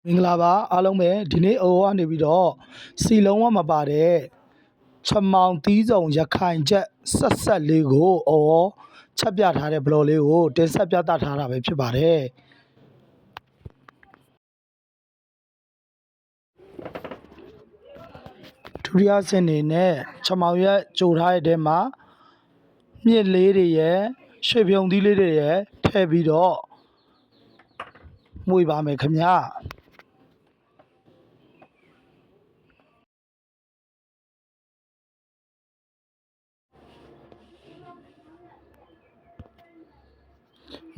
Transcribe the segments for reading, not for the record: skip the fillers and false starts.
မင်္ဂလာပါအားလုံးပဲဒီနေ့အိုကနေပြီးတော့စီလုံးဝမပါတဲ့ချမောင်သီးစုံရခိုင်ချက်ဆက်လေးကိုချက်ပြထားတဲ့ဘလော့လေးကိုတင်ဆက်ပြသထားတာပဲဖြစ်ပါတယ်ဒုတိယဆင့်နေနဲ့ချမောင်ရက်ကြိုထားတဲ့တဲမှာမြစ်လေးတွေရဲ့ရွှေပြုံသီးလေးတွေရဲ့ထည့်ပြီးတော့မှုပါမယ်ခင်ဗျာ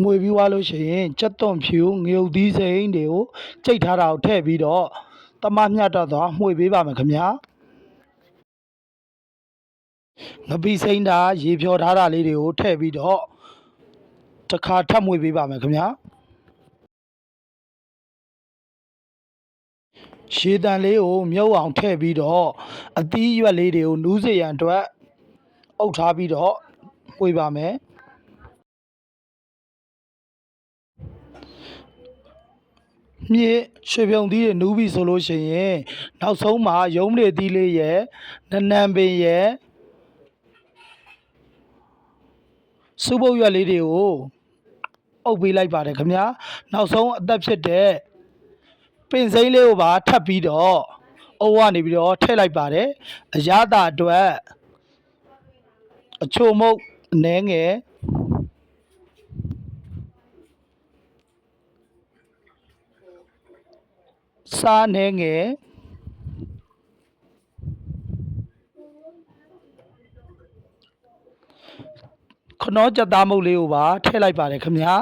ငွေပြီးွားလို့ရှိရင်ကြက်သွန်ဖြူငရုတ်သီးစိမ်းတွေကိုကြိတ်ထားတာကိုထည့်ပြီးတော့တမမျှတသွားမှွေပေးပါမယ်ခင်ဗျာငပိစိမ်းတာရေဖြော်ထားတာလေးတွေကိုထည့်ပြီးတော့တစ်ခါထပ်မှွေပေးပါမယ်ခင်ဗျာရှည်တန်လေးကိုမြုပ်အောင်ထည့်ပြီးတော့အသီးရွက်လေးတွေကိုနူးစေရန်အတွက်အုပ်ထားပြီးတော့မှွေပါမယ်မြစ်ရွှေပြုံသီးတွေနူးပြီဆိုလို့ရှိရင်နောက်ဆုံးမှာရုံးလေသီးလေးရဲ့နနံပင်ရဲ့စုပ်ပုတ်ရွက်လေးတွေကိုအုပ်ပေးလိုက်ပါတယ်ခင်ဗျာနောက်ဆုံးအသက်ဖြစ်တဲ့ပင်စိမ်းလေးကိုပါထပ်ပြီးတော့အုပ်ကနေပြီးတော့ထည့်လိုက်ပါတယ်အရသာအတွက်အချို့မုတ်အနှဲငယ်စားနှဲငယ်ခနောကြက်သားမုတ်လေးကိုပါထည့်လိုက်ပါတယ်ခင်ဗျာ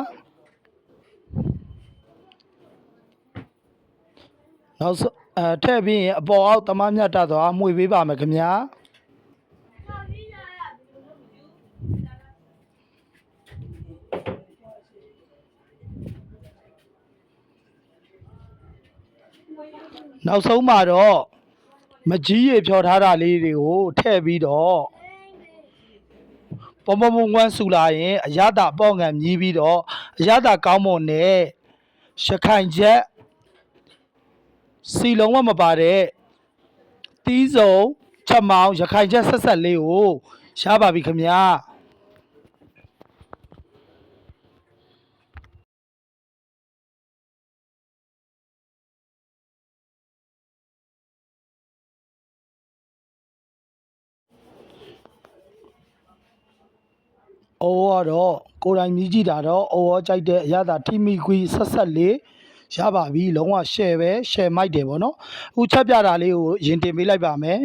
နောက်ထည့်ပြီးရင်အပေါ်အောက်တမမြတ်တသွားမှွေပေးပါမယ်ခင်ဗျာနောက်ဆုံးမှာတော့မကြီးရေဖြော်ထားတာလေးတွေကိုထည့်ပြီးတော့ပုံပုံဝန်းဆူလာရင်အရသာပေါ့ငံမြည်ပြီးတော့အရသာကောင်းမွန်တဲ့ရခိုင်ချက်စီလုံးဝမပါတဲ့သီးစုံချက်မောင်ရခိုင်ချက်ဆက်လေးကိုရပါပြီခင်ဗျာကတော့ကိုယ်တိုင်မြည်ကြည့်တာတော့ကြိုက်တဲ့အရသာထိမိခွေးဆက်လေးရပါပြီလုံးဝရှယ်ပဲရှယ်မိုက်တယ်ပေါ့နော်အခုချက်ပြတာလေးကိုရင်တင်ပေးလိုက်ပါမယ်